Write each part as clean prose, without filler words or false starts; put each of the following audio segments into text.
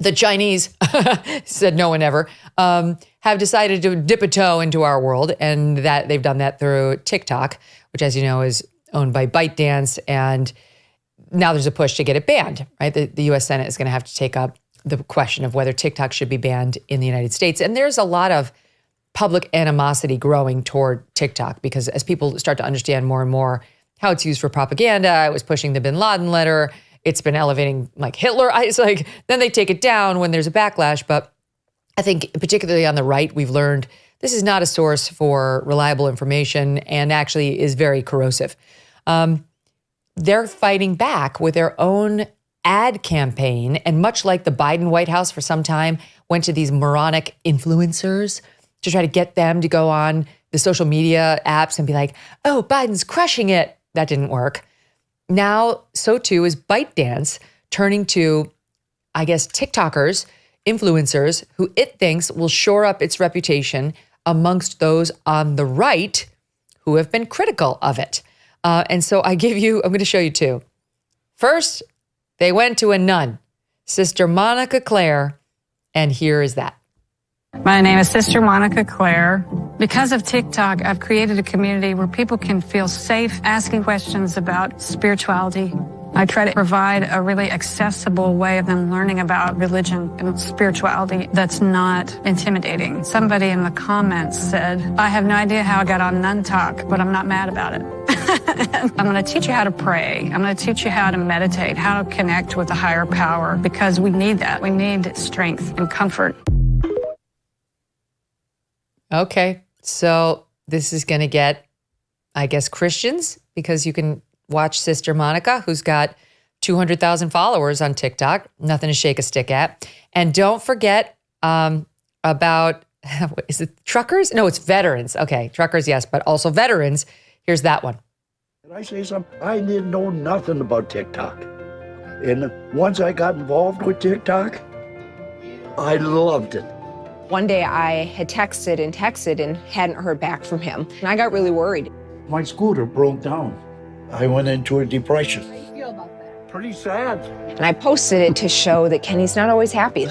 the Chinese, said no one ever, have decided to dip a toe into our world, and that they've done that through TikTok, which, as you know, is owned by ByteDance, and now there's a push to get it banned, right? The U.S. Senate is going to have to take up the question of whether TikTok should be banned in the United States. And there's a lot of public animosity growing toward TikTok because as people start to understand more and more how it's used for propaganda, it was pushing the bin Laden letter, it's been elevating like Hitler. It's like, then they take it down when there's a backlash. But I think particularly on the right, we've learned this is not a source for reliable information and actually is very corrosive. They're fighting back with their own ad campaign. And much like the Biden White House for some time went to these moronic influencers to try to get them to go on the social media apps and be like, oh, Biden's crushing it. That didn't work. Now, so too is ByteDance turning to, I guess, TikTokers, influencers who it thinks will shore up its reputation amongst those on the right who have been critical of it. And so I'm going to show you two. First, they went to a nun, Sister Monica Claire, and here is that. My name is Sister Monica Claire. Because of TikTok, I've created a community where people can feel safe asking questions about spirituality. I try to provide a really accessible way of them learning about religion and spirituality that's not intimidating. Somebody in the comments said, I have no idea how I got on Nun Talk, but I'm not mad about it. I'm going to teach you how to pray. I'm going to teach you how to meditate, how to connect with a higher power, because we need that. We need strength and comfort. Okay, so this is going to get, I guess, Christians, because you can watch Sister Monica, who's got 200,000 followers on TikTok. Nothing to shake a stick at. And don't forget about, is it truckers? No, it's veterans. Okay, truckers, yes, but also veterans. Here's that one. Can I say something? I didn't know nothing about TikTok. And once I got involved with TikTok, I loved it. One day I had texted and hadn't heard back from him. And I got really worried. My scooter broke down. I went into a depression. How do you feel about that? Pretty sad. And I posted it to show that Kenny's not always happy.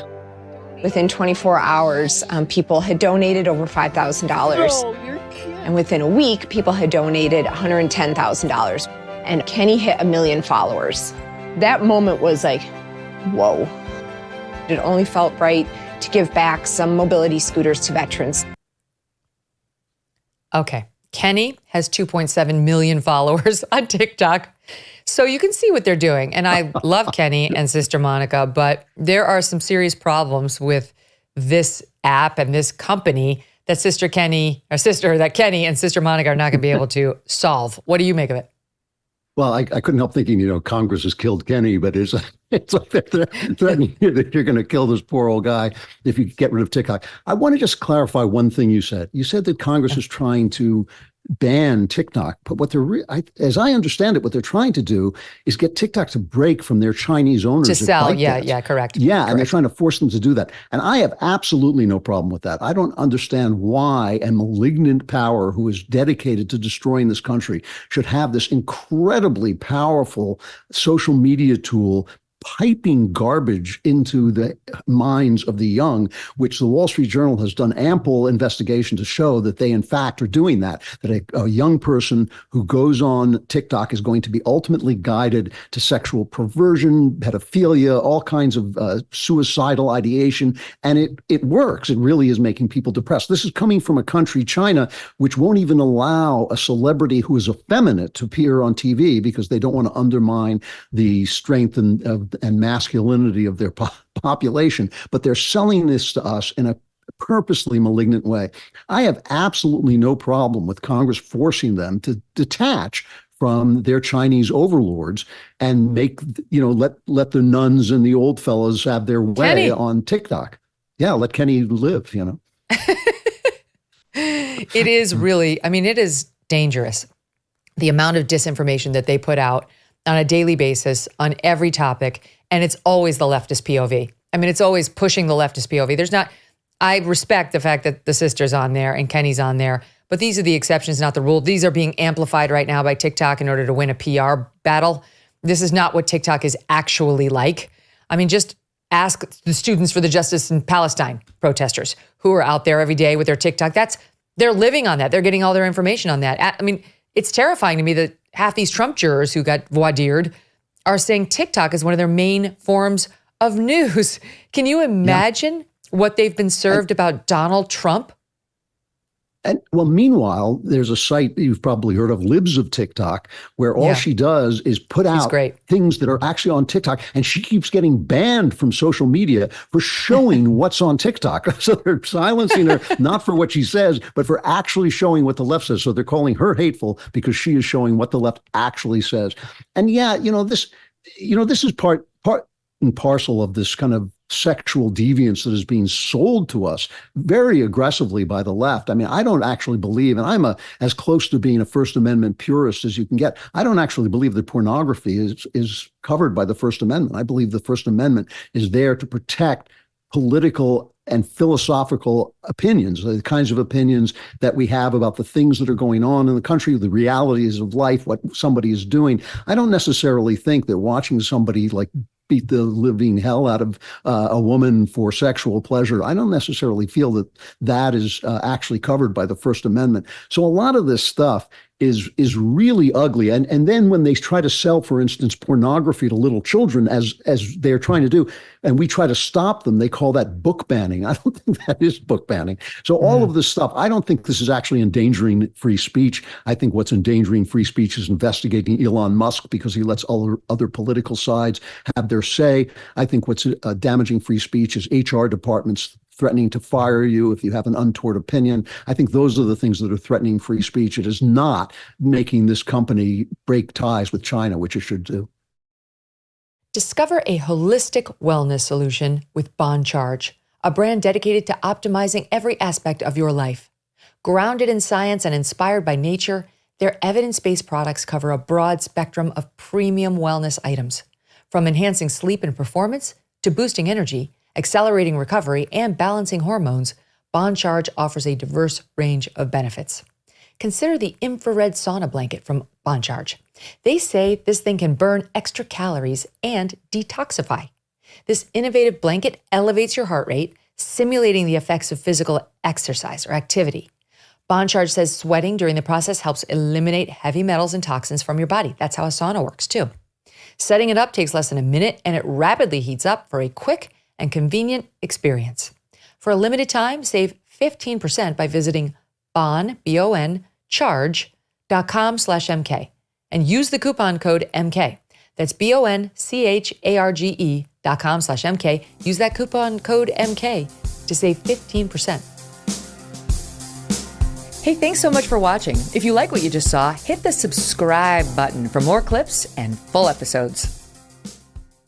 Within 24 hours, people had donated over $5,000. Oh, you're kidding. And within a week, people had donated $110,000. And Kenny hit 1 million followers. That moment was like, whoa. It only felt right to give back some mobility scooters to veterans. Okay. Kenny has 2.7 million followers on TikTok. So you can see what they're doing. And I love Kenny and Sister Monica, but there are some serious problems with this app and this company that Kenny and Sister Monica are not going to be able to solve. What do you make of it? Well, I couldn't help thinking, Congress has killed Kenny, but it's like they're threatening you that you're going to kill this poor old guy if you get rid of TikTok. I want to just clarify one thing you said. You said that Congress is trying to ban TikTok, but what as I understand it, what they're trying to do is get TikTok to break from their Chinese owners to sell. Yeah, correct. Yeah, correct. And they're trying to force them to do that. And I have absolutely no problem with that. I don't understand why a malignant power who is dedicated to destroying this country should have this incredibly powerful social media tool piping garbage into the minds of the young, which the Wall Street Journal has done ample investigation to show that they in fact are doing that a young person who goes on TikTok is going to be ultimately guided to sexual perversion, pedophilia, all kinds of suicidal ideation. And it works. It really is making people depressed. This is coming from a country, China, which won't even allow a celebrity who is effeminate to appear on TV because they don't want to undermine the strength and masculinity of their population, but they're selling this to us in a purposely malignant way. I have absolutely no problem with Congress forcing them to detach from their Chinese overlords and make, let the nuns and the old fellows have their way Kenny. On TikTok. Yeah, let Kenny live, It is really, it is dangerous. The amount of disinformation that they put out on a daily basis on every topic. And it's always the leftist POV. It's always pushing the leftist POV. I respect the fact that the sister's on there and Kenny's on there, but these are the exceptions, not the rule. These are being amplified right now by TikTok in order to win a PR battle. This is not what TikTok is actually like. Just Ask the Students for the Justice in Palestine protesters who are out there every day with their TikTok. They're living on that. They're getting all their information on that. I mean, it's terrifying to me that half these Trump jurors who got voir dired are saying TikTok is one of their main forms of news. Can you imagine what they've been served about Donald Trump? And well, meanwhile, there's a site you've probably heard of, Libs of TikTok, where all she does is put out things that are actually on TikTok. And she keeps getting banned from social media for showing what's on TikTok. So they're silencing her, not for what she says, but for actually showing what the left says. So they're calling her hateful because she is showing what the left actually says. And this is part and parcel of this kind of sexual deviance that is being sold to us very aggressively by the left. I mean, I don't actually believe, and I'm as close to being a First Amendment purist as you can get. I don't actually believe that pornography is covered by the First Amendment. I believe the First Amendment is there to protect political and philosophical opinions, the kinds of opinions that we have about the things that are going on in the country, the realities of life, what somebody is doing. I don't necessarily think that watching somebody like beat the living hell out of a woman for sexual pleasure, I don't necessarily feel that is actually covered by the First Amendment. So a lot of this stuff is really ugly. And then when they try to sell, for instance, pornography to little children, as they're trying to do, and we try to stop them, they call that book banning. I don't think that is book banning. So all of this stuff, I don't think this is actually endangering free speech. I think what's endangering free speech is investigating Elon Musk because he lets other political sides have their say. I think what's damaging free speech is HR departments threatening to fire you if you have an untoward opinion. I think those are the things that are threatening free speech. It is not making this company break ties with China, which it should do. Discover a holistic wellness solution with Bond Charge, a brand dedicated to optimizing every aspect of your life. Grounded in science and inspired by nature, their evidence-based products cover a broad spectrum of premium wellness items. From enhancing sleep and performance to boosting energy, accelerating recovery, and balancing hormones, Bond Charge offers a diverse range of benefits. Consider the infrared sauna blanket from Bond Charge. They say this thing can burn extra calories and detoxify. This innovative blanket elevates your heart rate, simulating the effects of physical exercise or activity. Bond Charge says sweating during the process helps eliminate heavy metals and toxins from your body. That's how a sauna works too. Setting it up takes less than a minute, and it rapidly heats up for a quick and convenient experience. For a limited time, save 15% by visiting boncharge.com/MK and use the coupon code MK. That's boncharge.com/MK. Use that coupon code MK to save 15%. Hey, thanks so much for watching. If you like what you just saw, hit the subscribe button for more clips and full episodes.